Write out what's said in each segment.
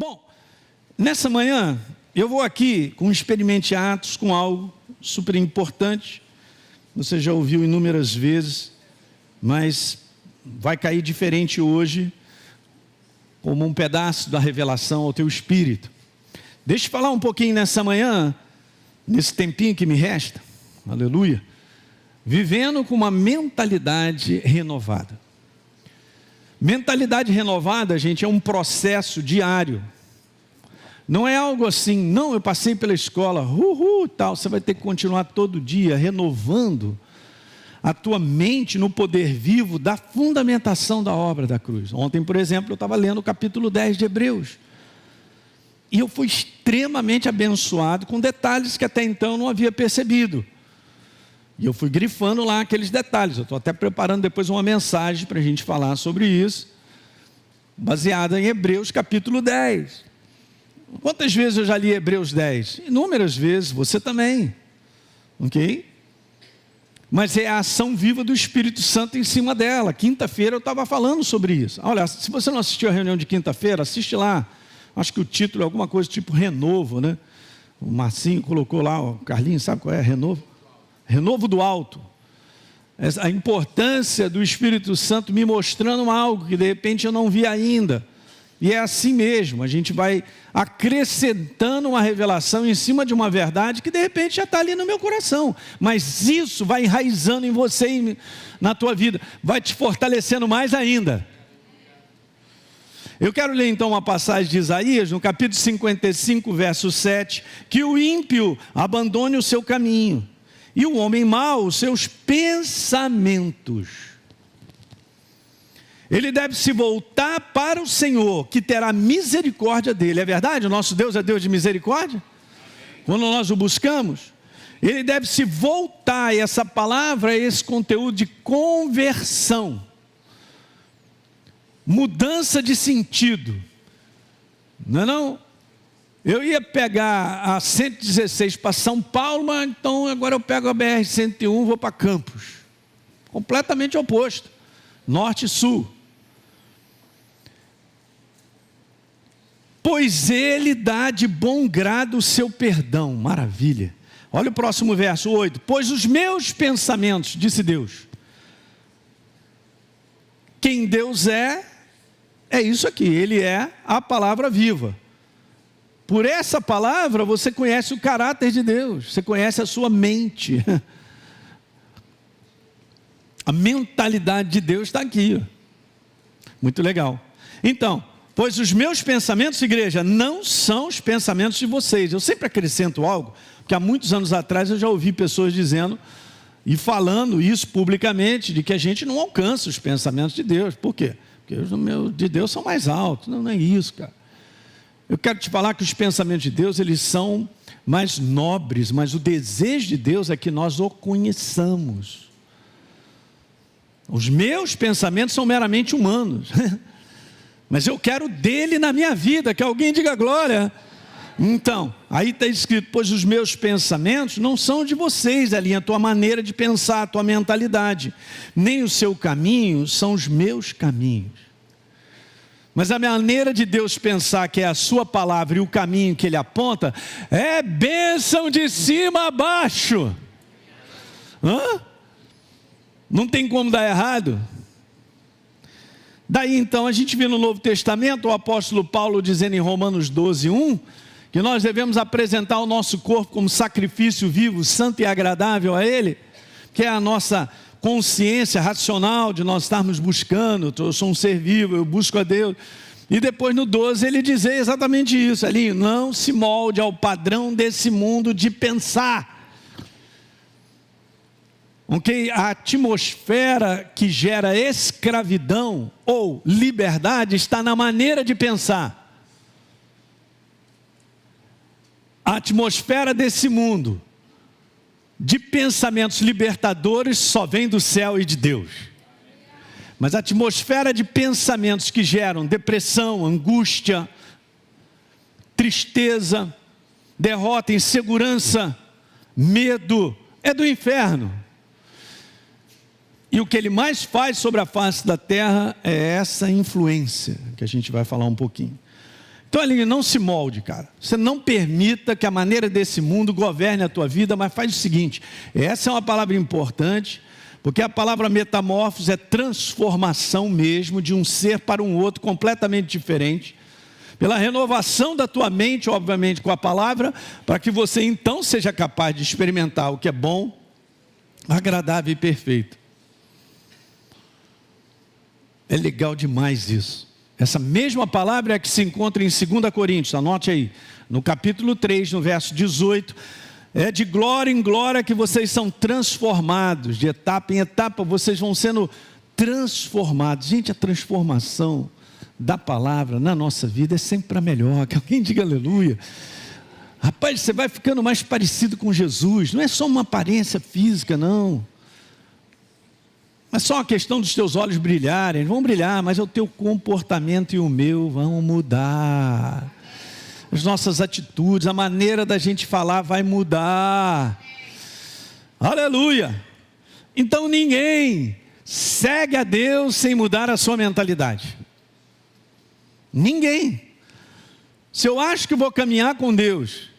Bom, nessa manhã eu vou aqui com Experimente Atos, com algo super importante. Você já ouviu inúmeras vezes, mas vai cair diferente hoje, como um pedaço da revelação ao teu espírito. Deixa eu falar um pouquinho nessa manhã, nesse tempinho que me resta, aleluia, vivendo com uma mentalidade renovada. Mentalidade renovada, gente, é um processo diário. Não é algo assim, não, eu passei pela escola, tal. Você vai ter que continuar todo dia renovando a tua mente no poder vivo da fundamentação da obra da cruz. Ontem, por exemplo, eu estava lendo o capítulo 10 de Hebreus. E eu fui extremamente abençoado com detalhes que até então eu não havia percebido. E eu fui grifando lá aqueles detalhes. Eu estou até preparando depois uma mensagem para a gente falar sobre isso, baseada em Hebreus capítulo 10. Quantas vezes eu já li Hebreus 10? Inúmeras vezes, você também. Ok? Mas é a ação viva do Espírito Santo em cima dela. Quinta-feira eu estava falando sobre isso. Olha, se você não assistiu a reunião de quinta-feira, assiste lá. Acho que o título é alguma coisa tipo Renovo, né? O Marcinho colocou lá, o Carlinhos, sabe qual é? Renovo? Renovo do alto. A importância do Espírito Santo me mostrando algo que de repente eu não vi ainda. E é assim mesmo, a gente vai acrescentando uma revelação em cima de uma verdade que de repente já está ali no meu coração. Mas isso vai enraizando em você e na tua vida, vai te fortalecendo mais ainda. Eu quero ler então uma passagem de Isaías, no capítulo 55, verso 7, que o ímpio abandone o seu caminho, e o homem mau os seus pensamentos. Ele deve se voltar para o Senhor, que terá misericórdia dele. É verdade? O nosso Deus é Deus de misericórdia? Quando nós o buscamos, ele deve se voltar, e essa palavra é esse conteúdo de conversão, mudança de sentido. Não é não? Eu ia pegar a 116 para São Paulo, mas então agora eu pego a BR-101 e vou para Campos. Completamente oposto. Norte e sul. Pois ele dá de bom grado o seu perdão. Maravilha. Olha o próximo verso 8. Pois os meus pensamentos, disse Deus. Quem Deus é isso aqui. Ele é a palavra viva. Por essa palavra você conhece o caráter de Deus. Você conhece a sua mente. A mentalidade de Deus está aqui. Muito legal. Então, pois os meus pensamentos, igreja, não são os pensamentos de vocês. Eu sempre acrescento algo, porque há muitos anos atrás eu já ouvi pessoas dizendo e falando isso publicamente, de que a gente não alcança os pensamentos de Deus. Por quê? Porque os de Deus são mais altos. Não é isso, cara. Eu quero te falar que os pensamentos de Deus, eles são mais nobres, mas o desejo de Deus é que nós o conheçamos. Os meus pensamentos são meramente humanos, mas eu quero dele na minha vida, que alguém diga glória. Então, aí está escrito, pois os meus pensamentos não são de vocês, Elinha, a tua maneira de pensar, a tua mentalidade, nem o seu caminho são os meus caminhos. Mas a maneira de Deus pensar, que é a sua palavra e o caminho que ele aponta, é bênção de cima a baixo. Não tem como dar errado. Daí então a gente vê no Novo Testamento o apóstolo Paulo dizendo em Romanos 12, 1, que nós devemos apresentar o nosso corpo como sacrifício vivo, santo e agradável a ele, que é a nossa consciência racional de nós estarmos buscando. Eu sou um ser vivo, eu busco a Deus. E depois no 12 ele diz exatamente isso, ali, não se molde ao padrão desse mundo de pensar. Ok? A atmosfera que gera escravidão ou liberdade está na maneira de pensar. A atmosfera desse mundo de pensamentos libertadores só vem do céu e de Deus. Mas a atmosfera de pensamentos que geram depressão, angústia, tristeza, derrota, insegurança, medo, é do inferno. E o que ele mais faz sobre a face da terra é essa influência, que a gente vai falar um pouquinho. Então, ali, não se molde, cara. Você não permita que a maneira desse mundo governe a tua vida, mas faz o seguinte, essa é uma palavra importante, porque a palavra metamorfose é transformação mesmo de um ser para um outro completamente diferente, pela renovação da tua mente, obviamente, com a palavra, para que você então seja capaz de experimentar o que é bom, agradável e perfeito. É legal demais isso. Essa mesma palavra é a que se encontra em 2 Coríntios, anote aí, no capítulo 3, no verso 18, é de glória em glória que vocês são transformados, de etapa em etapa vocês vão sendo transformados. Gente, a transformação da palavra na nossa vida é sempre para melhor, que alguém diga aleluia. Rapaz, você vai ficando mais parecido com Jesus, não é só uma aparência física, não. Não é só uma questão dos teus olhos brilharem, vão brilhar, mas o teu comportamento e o meu vão mudar. As nossas atitudes, a maneira da gente falar vai mudar. Aleluia! Então ninguém segue a Deus sem mudar a sua mentalidade. Ninguém. Se eu acho que vou caminhar com Deus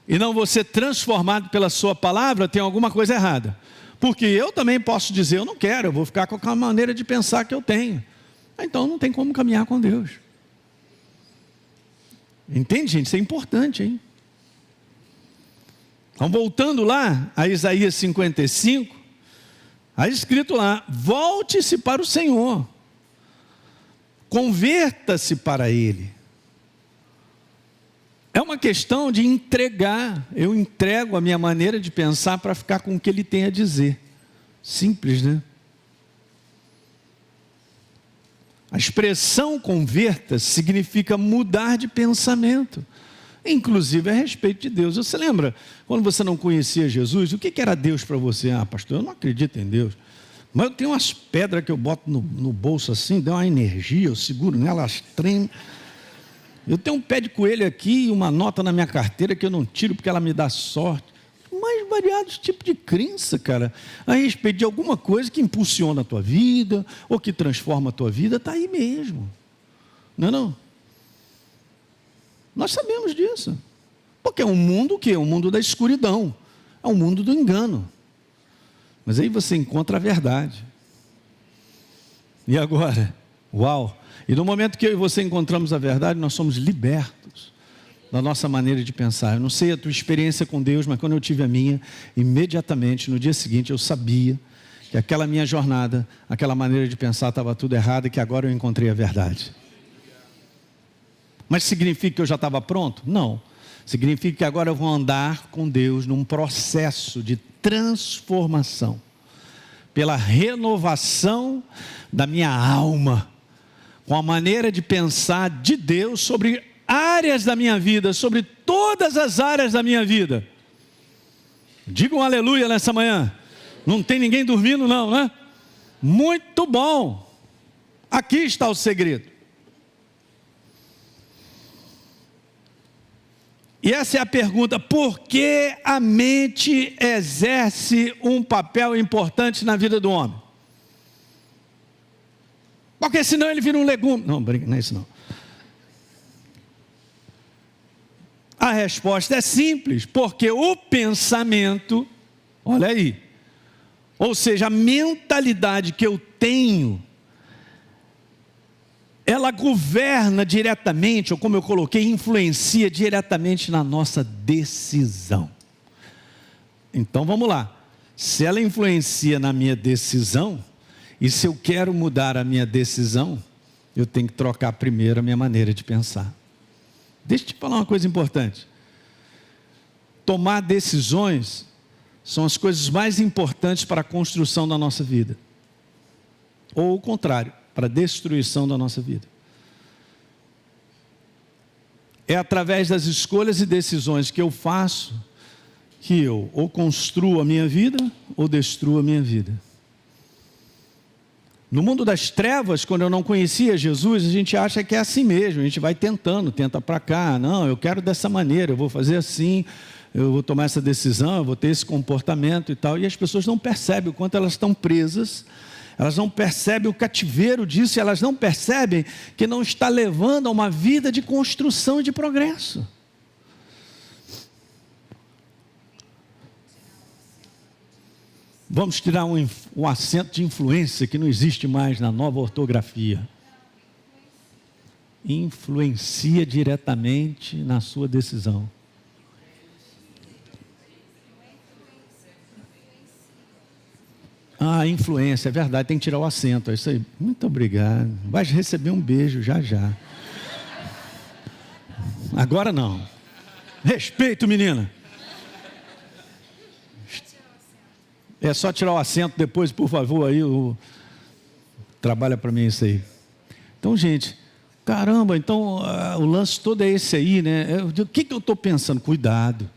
e não vou ser transformado pela sua palavra, tem alguma coisa errada. Porque eu também posso dizer, eu não quero, eu vou ficar com aquela maneira de pensar que eu tenho. Então não tem como caminhar com Deus. Entende, gente? Isso é importante, hein? Então, voltando lá a Isaías 55, está escrito lá, volte-se para o Senhor, converta-se para Ele. É uma questão de entregar. Eu entrego a minha maneira de pensar para ficar com o que Ele tem a dizer. Simples, né? A expressão converta significa mudar de pensamento, inclusive a respeito de Deus. Você lembra, quando você não conhecia Jesus, o que era Deus para você? Ah, pastor, eu não acredito em Deus. Mas eu tenho umas pedras que eu boto no bolso assim, dá uma energia, eu seguro nela, elas tremem. Eu tenho um pé de coelho aqui e uma nota na minha carteira que eu não tiro porque ela me dá sorte. Mais variados tipos de crença, cara, a respeito de alguma coisa que impulsiona a tua vida, ou que transforma a tua vida, está aí mesmo. Não é não? Nós sabemos disso. Porque é um mundo que é um mundo da escuridão, é um mundo do engano. Mas aí você encontra a verdade. E agora? Uau! E no momento que eu e você encontramos a verdade, nós somos libertos da nossa maneira de pensar. Eu não sei a tua experiência com Deus, mas quando eu tive a minha, imediatamente, no dia seguinte, eu sabia que aquela minha jornada, aquela maneira de pensar estava tudo errado e que agora eu encontrei a verdade. Mas significa que eu já estava pronto? Não. Significa que agora eu vou andar com Deus num processo de transformação, pela renovação da minha alma, com a maneira de pensar de Deus sobre áreas da minha vida, sobre todas as áreas da minha vida. Diga um aleluia nessa manhã. Não tem ninguém dormindo não, né? Muito bom. Aqui está o segredo. E essa é a pergunta: por que a mente exerce um papel importante na vida do homem? Porque senão ele vira um legume. Não, não é isso não. A resposta é simples, porque o pensamento, olha aí, ou seja, a mentalidade que eu tenho, ela governa diretamente, ou como eu coloquei, influencia diretamente na nossa decisão. Então vamos lá, se ela influencia na minha decisão, e se eu quero mudar a minha decisão, eu tenho que trocar primeiro a minha maneira de pensar. Deixa eu te falar uma coisa importante. Tomar decisões são as coisas mais importantes para a construção da nossa vida. Ou o contrário, para a destruição da nossa vida. É através das escolhas e decisões que eu faço, que eu ou construo a minha vida, ou destruo a minha vida. No mundo das trevas, quando eu não conhecia Jesus, a gente acha que é assim mesmo, a gente vai tentando, tenta para cá, não, eu quero dessa maneira, eu vou fazer assim, eu vou tomar essa decisão, eu vou ter esse comportamento e tal, e as pessoas não percebem o quanto elas estão presas Elas não percebem o cativeiro disso, e elas não percebem que não está levando a uma vida de construção e de progresso. Vamos tirar um acento de influência que não existe mais na nova ortografia. Influencia diretamente na sua decisão. Influência, é verdade, tem que tirar o acento, é isso aí. Muito obrigado. Vai receber um beijo já já. Agora não. Respeito, menina. É só tirar o acento depois, por favor, aí. Trabalha para mim isso aí. Então, gente, caramba, então o lance todo é esse aí, né? O que eu estou pensando? Cuidado.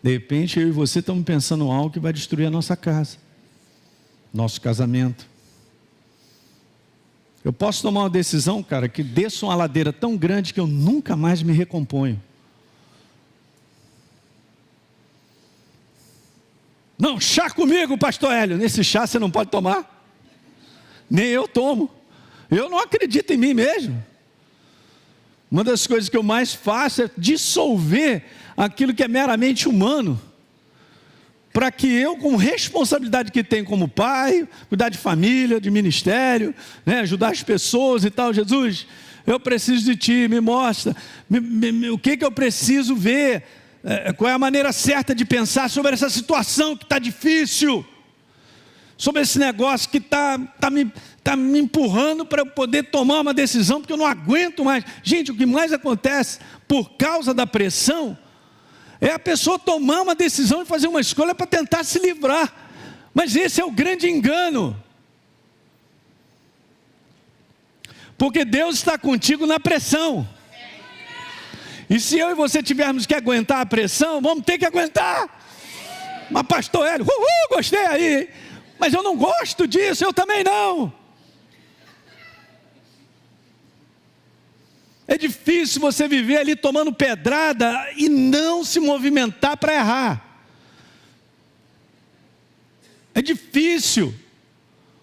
De repente, eu e você estamos pensando algo que vai destruir a nossa casa. Nosso casamento. Eu posso tomar uma decisão, cara, que desça uma ladeira tão grande que eu nunca mais me recomponho. Não, chá comigo, pastor Hélio. Nesse chá você não pode tomar. Nem eu tomo. Eu não acredito em mim mesmo. Uma das coisas que eu mais faço é dissolver aquilo que é meramente humano, para que eu, com responsabilidade que tenho como pai, cuidar de família, de ministério, né, ajudar as pessoas e tal, Jesus, eu preciso de Ti, me mostra, o que eu preciso ver, qual é a maneira certa de pensar sobre essa situação que está difícil, sobre esse negócio que está me empurrando para eu poder tomar uma decisão, porque eu não aguento mais. Gente, o que mais acontece por causa da pressão é a pessoa tomar uma decisão e fazer uma escolha para tentar se livrar. Mas esse é o grande engano. Porque Deus está contigo na pressão. E se eu e você tivermos que aguentar a pressão, vamos ter que aguentar. Mas pastor Hélio, gostei aí. Mas eu não gosto disso, eu também não. É difícil você viver ali tomando pedrada e não se movimentar para errar. É difícil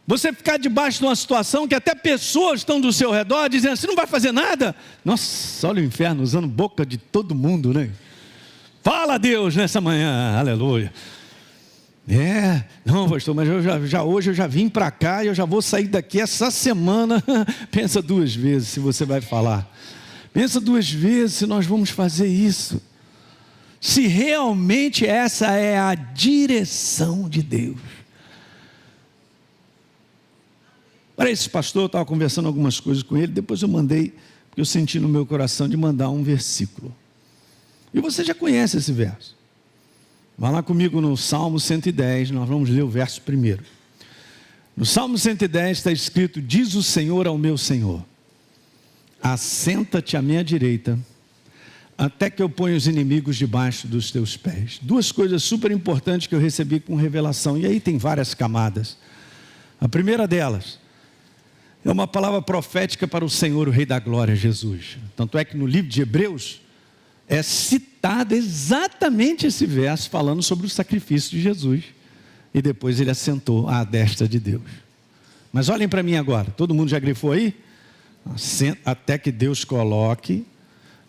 você ficar debaixo de uma situação que até pessoas estão do seu redor dizendo, você não vai fazer nada? Nossa, olha o inferno usando boca de todo mundo, né? Fala a Deus nessa manhã, aleluia. Não, pastor, mas hoje eu já vim para cá e eu já vou sair daqui essa semana. Pensa 2 vezes se você vai falar. Pensa 2 vezes se nós vamos fazer isso. Se realmente essa é a direção de Deus. Para esse pastor, eu estava conversando algumas coisas com ele, depois eu mandei, porque eu senti no meu coração de mandar um versículo. E você já conhece esse verso. Vá lá comigo no Salmo 110, nós vamos ler o verso 1. No Salmo 110 está escrito, diz o Senhor ao meu Senhor, assenta-te à minha direita, até que eu ponha os inimigos debaixo dos teus pés. 2 coisas super importantes que eu recebi com revelação, e aí tem várias camadas. A primeira delas, é uma palavra profética para o Senhor, o Rei da Glória, Jesus. Tanto é que no livro de Hebreus, é citado exatamente esse verso, falando sobre o sacrifício de Jesus. E depois ele assentou à destra de Deus. Mas olhem para mim agora, todo mundo já grifou aí? Até que Deus coloque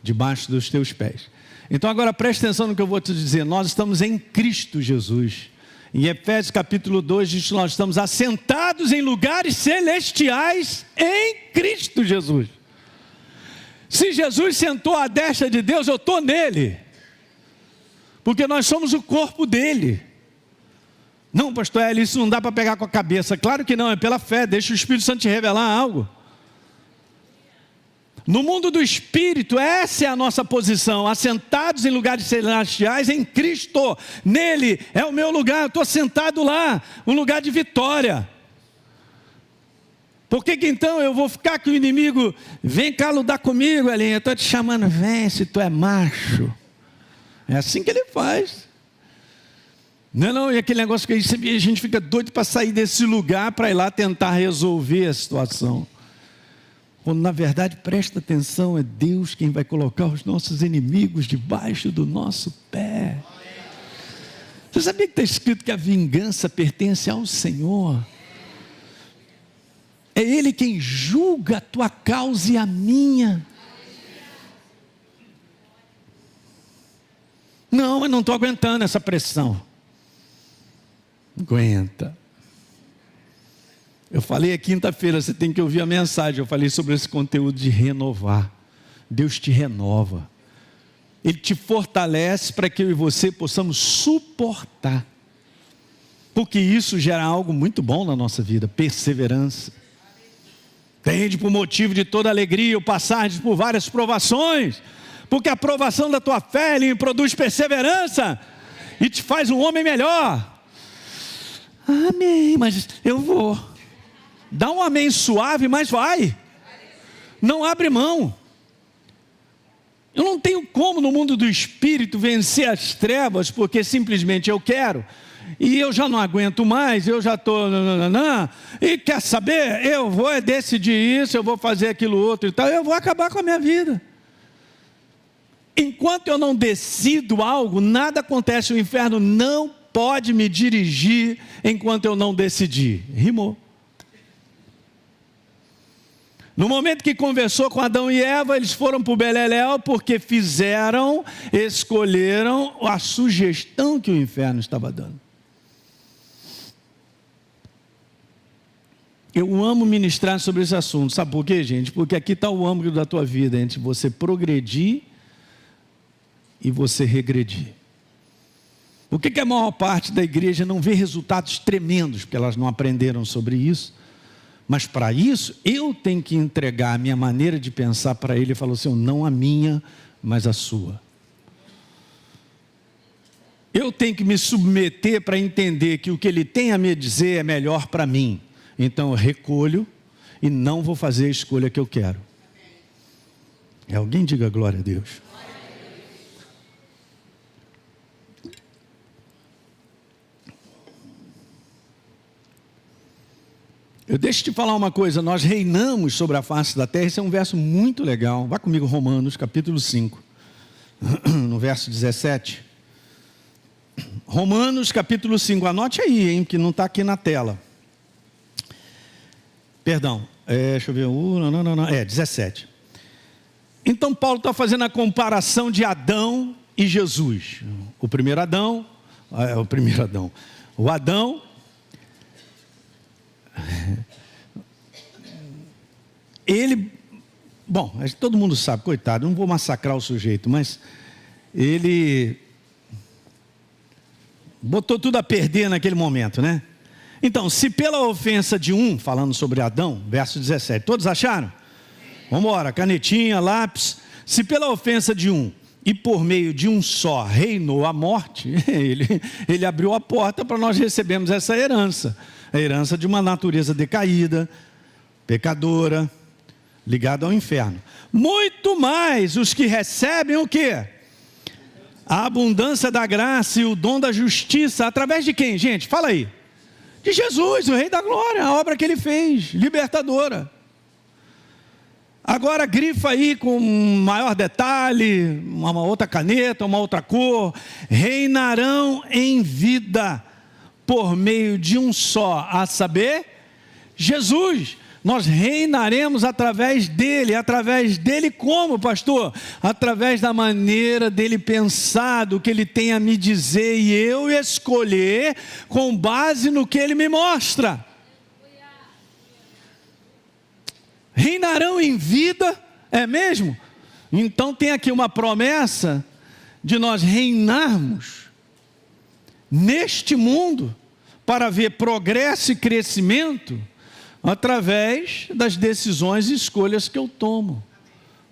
debaixo dos teus pés. Então agora preste atenção no que eu vou te dizer. Nós estamos em Cristo Jesus. Em Efésios capítulo 2 diz que nós estamos assentados em lugares celestiais em Cristo Jesus. Se Jesus sentou à destra de Deus, eu estou nele. Porque nós somos o corpo dele. Não, pastor Hélio, isso não dá para pegar com a cabeça. Claro que não, é pela fé. Deixa o Espírito Santo te revelar algo. No mundo do Espírito, essa é a nossa posição. Assentados em lugares celestiais em Cristo. Nele é o meu lugar, eu estou sentado lá. Um lugar de vitória. Por que então eu vou ficar com o inimigo? Vem cá lutar comigo, Elinho. Eu estou te chamando, vem se tu é macho. É assim que ele faz. Não, e aquele negócio que a gente fica doido para sair desse lugar, para ir lá tentar resolver a situação. Quando na verdade, presta atenção, é Deus quem vai colocar os nossos inimigos debaixo do nosso pé. Você sabia que está escrito que a vingança pertence ao Senhor? É Ele quem julga a tua causa e a minha. Não, eu não estou aguentando essa pressão. Aguenta. Eu falei quinta-feira, você tem que ouvir a mensagem. Eu falei sobre esse conteúdo de renovar. Deus te renova. Ele te fortalece para que eu e você possamos suportar. Porque isso gera algo muito bom na nossa vida, perseverança. Tende por motivo de toda alegria o passar por várias provações, porque a provação da tua fé lhe produz perseverança e te faz um homem melhor. Amém, mas eu vou. Dá um amém suave, mas vai. Não abre mão. Eu não tenho como no mundo do espírito vencer as trevas, porque simplesmente eu quero. E eu já não aguento mais, eu já estou... E quer saber? Eu vou decidir isso, eu vou fazer aquilo outro e tal. Eu vou acabar com a minha vida. Enquanto eu não decido algo, nada acontece. O inferno não pode me dirigir enquanto eu não decidir. Rimou. No momento que conversou com Adão e Eva, eles foram para o Beleléu porque escolheram a sugestão que o inferno estava dando. Eu amo ministrar sobre esse assunto. Sabe por quê, gente? Porque aqui está o âmbito da tua vida, entre você progredir e você regredir. Por que a maior parte da igreja não vê resultados tremendos? Porque elas não aprenderam sobre isso. Mas para isso, eu tenho que entregar a minha maneira de pensar para ele. Ele falou assim, não a minha, mas a sua. Eu tenho que me submeter para entender que o que ele tem a me dizer é melhor para mim. Então eu recolho e não vou fazer a escolha que eu quero. Alguém diga glória a Deus. Deixa eu te falar uma coisa, nós reinamos sobre a face da terra. Esse é um verso muito legal. Vá comigo, Romanos, capítulo 5, no verso 17. Romanos, capítulo 5, anote aí, hein, que não está aqui na tela. Perdão, deixa eu ver, 17. Então Paulo está fazendo a comparação de Adão e Jesus. O Adão, ele, bom, todo mundo sabe, coitado, não vou massacrar o sujeito, mas ele botou tudo a perder naquele momento, né? Então, se pela ofensa de um, falando sobre Adão, verso 17, todos acharam? Vamos embora, canetinha, lápis. Se pela ofensa de um e por meio de um só reinou a morte, ele abriu a porta para nós recebermos essa herança. A herança de uma natureza decaída, pecadora, ligada ao inferno. Muito mais os que recebem o quê? A abundância da graça e o dom da justiça, através de quem, gente? Fala aí. De Jesus, o Rei da Glória, a obra que Ele fez, libertadora. Agora grifa aí com maior detalhe, uma outra caneta, uma outra cor. Reinarão em vida por meio de um só, a saber, Jesus. Nós reinaremos através dele como, pastor? Através da maneira dele pensar, do que ele tem a me dizer, e eu escolher com base no que ele me mostra. Reinarão em vida, é mesmo? Então tem aqui uma promessa de nós reinarmos neste mundo para ver progresso e crescimento através das decisões e escolhas que eu tomo,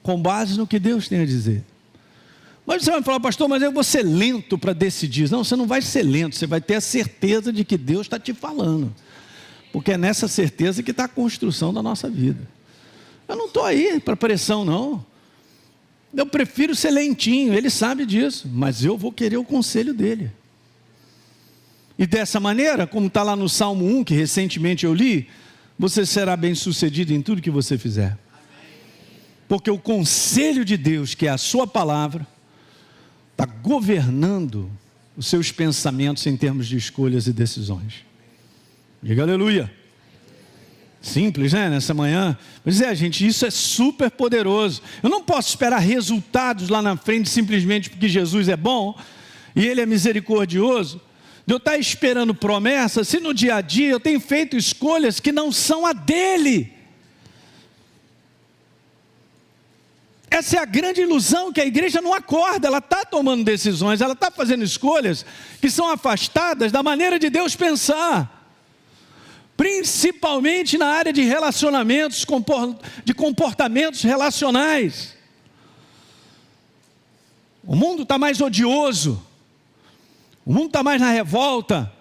com base no que Deus tem a dizer. Mas você vai falar, pastor, mas eu vou ser lento para decidir. Não, você não vai ser lento, você vai ter a certeza de que Deus está te falando, porque é nessa certeza que está a construção da nossa vida. Eu não estou aí para pressão, não. Eu prefiro ser lentinho, ele sabe disso, mas eu vou querer o conselho dele. E dessa maneira, como está lá no Salmo 1, que recentemente eu li, você será bem sucedido em tudo que você fizer. Porque o conselho de Deus, que é a sua palavra, está governando os seus pensamentos em termos de escolhas e decisões. Diga aleluia. Simples, né? Nessa manhã. Pois é, gente, isso é super poderoso. Eu não posso esperar resultados lá na frente simplesmente porque Jesus é bom e Ele é misericordioso. De eu estar esperando promessas, se no dia a dia eu tenho feito escolhas que não são a dEle. Essa é a grande ilusão, que a igreja não acorda, ela está tomando decisões, ela está fazendo escolhas que são afastadas da maneira de Deus pensar. Principalmente na área de relacionamentos, de comportamentos relacionais. O mundo está mais odioso, o mundo está mais na revolta,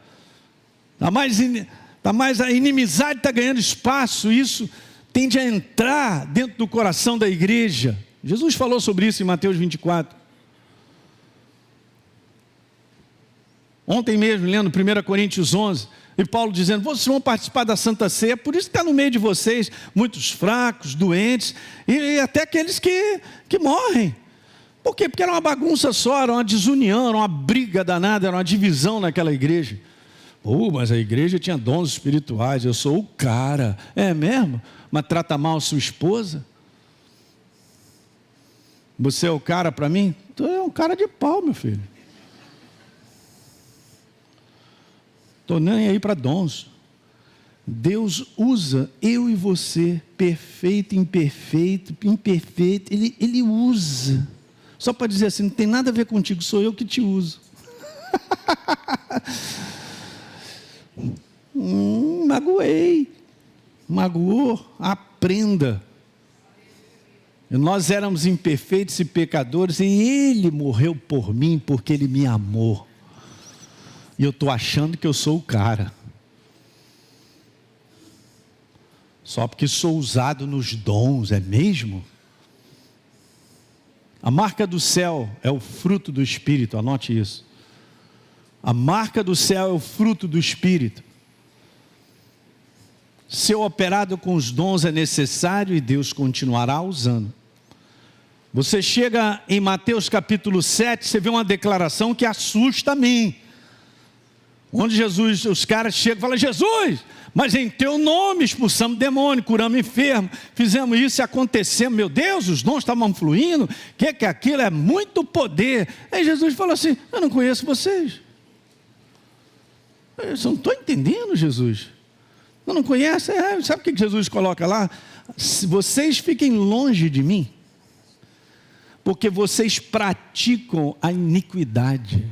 a inimizade está ganhando espaço, isso tende a entrar dentro do coração da igreja. Jesus falou sobre isso em Mateus 24. Ontem mesmo, lendo 1 Coríntios 11, e Paulo dizendo, vocês vão participar da Santa Ceia, por isso que está no meio de vocês, muitos fracos, doentes, e até aqueles que morrem. Por quê? Porque era uma bagunça só, era uma desunião, era uma briga danada, era uma divisão naquela igreja. Mas a igreja tinha dons espirituais, eu sou o cara. É mesmo? Mas trata mal a sua esposa? Você é o cara para mim? Tu é um cara de pau, meu filho. Estou nem aí para dons. Deus usa eu e você, perfeito, imperfeito, Ele usa. Só para dizer assim, não tem nada a ver contigo, sou eu que te uso. Magoou, aprenda. Nós éramos imperfeitos e pecadores, e Ele morreu por mim, porque Ele me amou. E eu estou achando que eu sou o cara. Só porque sou usado nos dons, é mesmo? A marca do céu é o fruto do Espírito, anote isso. A marca do céu é o fruto do Espírito. Ser operado com os dons é necessário e Deus continuará usando. Você chega em Mateus capítulo 7, você vê uma declaração que assusta a mim. Onde Jesus, os caras chegam e falam, Jesus, mas em teu nome expulsamos demônio, curamos enfermo, fizemos isso e acontecemos, meu Deus, os dons estavam fluindo, que é aquilo? É muito poder. Aí Jesus falou assim, eu não conheço vocês. Eu não estou entendendo, Jesus. Eu não conheço, sabe o que Jesus coloca lá? Vocês fiquem longe de mim, porque vocês praticam a iniquidade.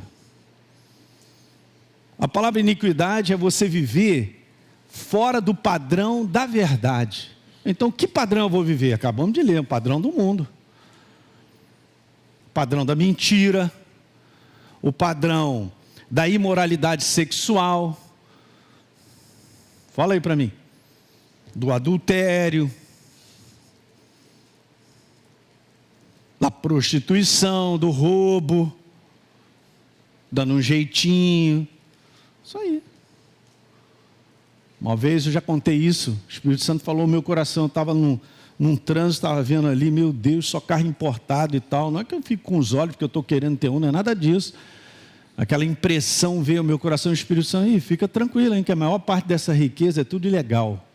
A palavra iniquidade é você viver fora do padrão da verdade. Então, que padrão eu vou viver? Acabamos de ler, o padrão do mundo. O padrão da mentira, o padrão da imoralidade sexual. Fala aí para mim. Do adultério, da prostituição, do roubo, dando um jeitinho. Isso aí. Uma vez eu já contei isso, o Espírito Santo falou no meu coração, eu estava num trânsito, estava vendo ali, meu Deus, só carro importado e tal. Não é que eu fico com os olhos porque eu estou querendo ter um, não é nada disso. Aquela impressão veio ao meu coração, o Espírito Santo, fica tranquilo, hein, que a maior parte dessa riqueza é tudo ilegal.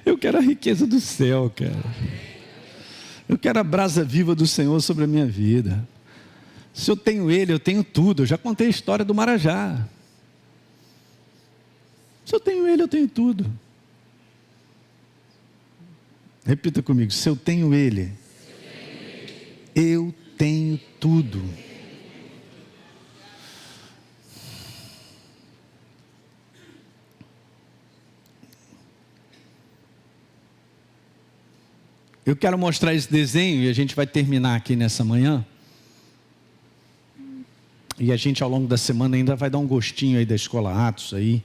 Eu quero a riqueza do céu, cara. Eu quero a brasa viva do Senhor sobre a minha vida. Se eu tenho Ele, eu tenho tudo. Eu já contei a história do Marajá. Se eu tenho Ele, eu tenho tudo. Repita comigo, se eu tenho Ele, eu tenho tudo. Eu quero mostrar esse desenho e a gente vai terminar aqui nessa manhã. E a gente ao longo da semana ainda vai dar um gostinho aí da Escola Atos aí,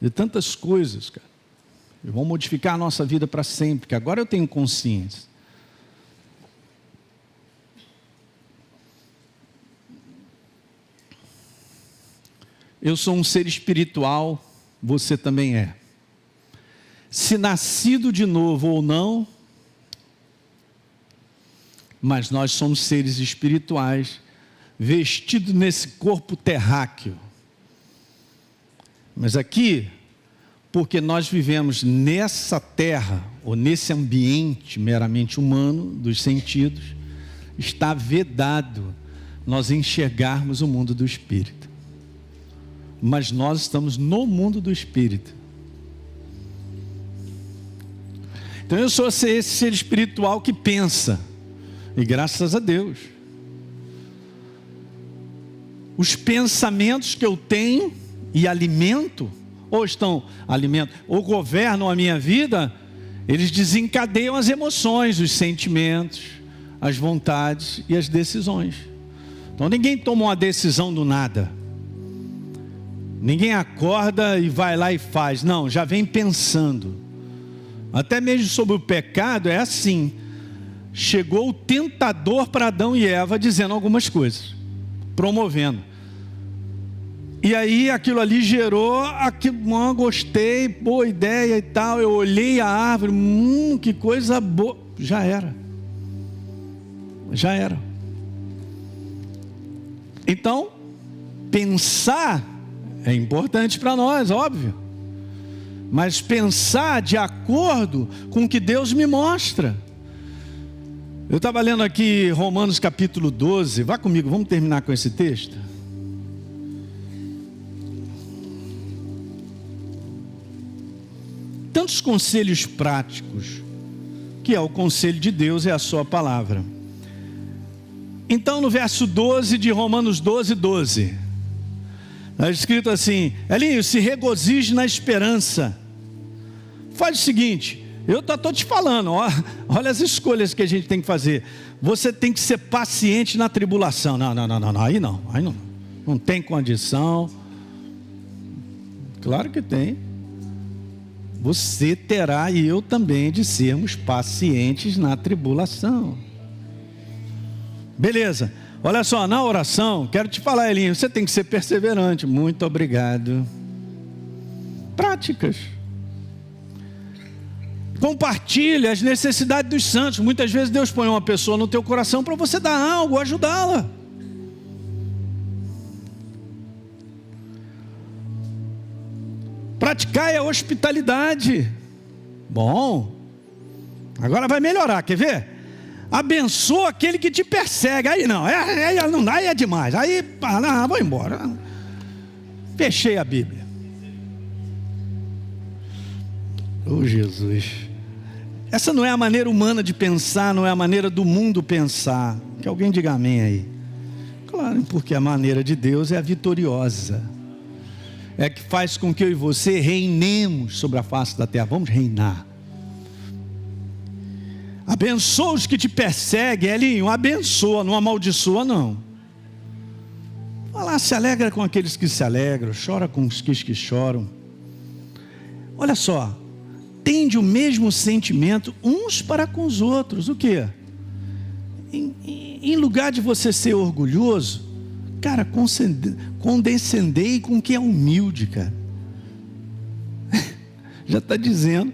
de tantas coisas, cara. E vão modificar a nossa vida para sempre, porque agora eu tenho consciência. Eu sou um ser espiritual, você também é. Se nascido de novo ou não, mas nós somos seres espirituais, vestidos nesse corpo terráqueo. Mas aqui, porque nós vivemos nessa terra, ou nesse ambiente meramente humano, dos sentidos, está vedado nós enxergarmos o mundo do Espírito. Mas nós estamos no mundo do Espírito. Então eu sou esse ser espiritual que pensa, e graças a Deus, os pensamentos que eu tenho e alimento, ou governam a minha vida, eles desencadeiam as emoções, os sentimentos, as vontades e as decisões. Então ninguém toma uma decisão do nada. Ninguém acorda e vai lá e faz. Não, já vem pensando. Até mesmo sobre o pecado é assim. Chegou o tentador para Adão e Eva dizendo algumas coisas, promovendo. E aí aquilo ali gerou, gostei, boa ideia e tal. Eu olhei a árvore, que coisa boa. Já era. Então, pensar é importante para nós, óbvio. Mas pensar de acordo com o que Deus me mostra. Eu estava lendo aqui Romanos capítulo 12. Vá comigo, vamos terminar com esse texto. Tantos conselhos práticos, que é o conselho de Deus, é a sua palavra. Então no verso 12 de Romanos 12, está escrito assim: Elinho, se regozije na esperança. Faz o seguinte, eu estou te falando, olha as escolhas que a gente tem que fazer. Você tem que ser paciente na tribulação. Não, aí não tem condição. Claro que tem. Você terá e eu também de sermos pacientes na tribulação. Beleza, olha só, na oração, quero te falar, Elinho, você tem que ser perseverante. Muito obrigado. Práticas. Compartilhe as necessidades dos santos. Muitas vezes Deus põe uma pessoa no teu coração para você dar algo, ajudá-la. Praticar a hospitalidade. Bom, agora vai melhorar, quer ver? Abençoa aquele que te persegue. Aí não, aí é demais. Aí, vou embora. Fechei a Bíblia. Oh Jesus, essa não é a maneira humana de pensar, não é a maneira do mundo pensar. Que alguém diga amém aí. Claro, porque a maneira de Deus é a vitoriosa. É que faz com que eu e você reinemos sobre a face da terra. Vamos reinar. Abençoa os que te perseguem, Elinho, abençoa, não amaldiçoa não. Vai lá, se alegra com aqueles que se alegram, chora com os que choram. Olha só, tende o mesmo sentimento uns para com os outros. O quê? Em lugar de você ser orgulhoso, cara, condescendei com quem é humilde, cara. Já está dizendo,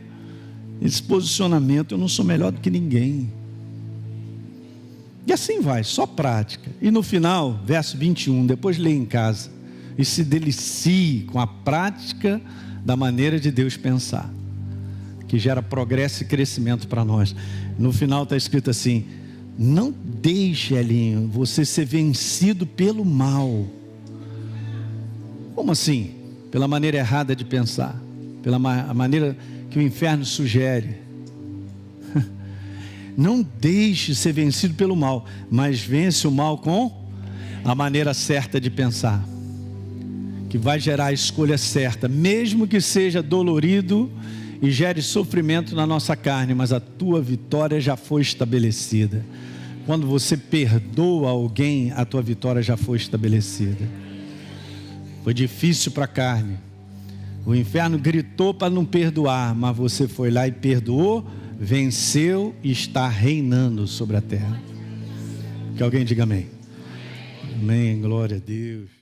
esse posicionamento, eu não sou melhor do que ninguém. E assim vai, só prática. E no final, verso 21, depois lê em casa. E se delicie com a prática da maneira de Deus pensar, que gera progresso e crescimento para nós. No final está escrito assim: não deixe, Elinho, você ser vencido pelo mal. Como assim? Pela maneira errada de pensar, pela maneira que o inferno sugere. Não deixe ser vencido pelo mal, mas vence o mal com a maneira certa de pensar, que vai gerar a escolha certa, mesmo que seja dolorido e gere sofrimento na nossa carne, mas a tua vitória já foi estabelecida. Quando você perdoa alguém, a tua vitória já foi estabelecida. Foi difícil para a carne, o inferno gritou para não perdoar, mas você foi lá e perdoou, venceu e está reinando sobre a terra. Que alguém diga amém. Amém, glória a Deus.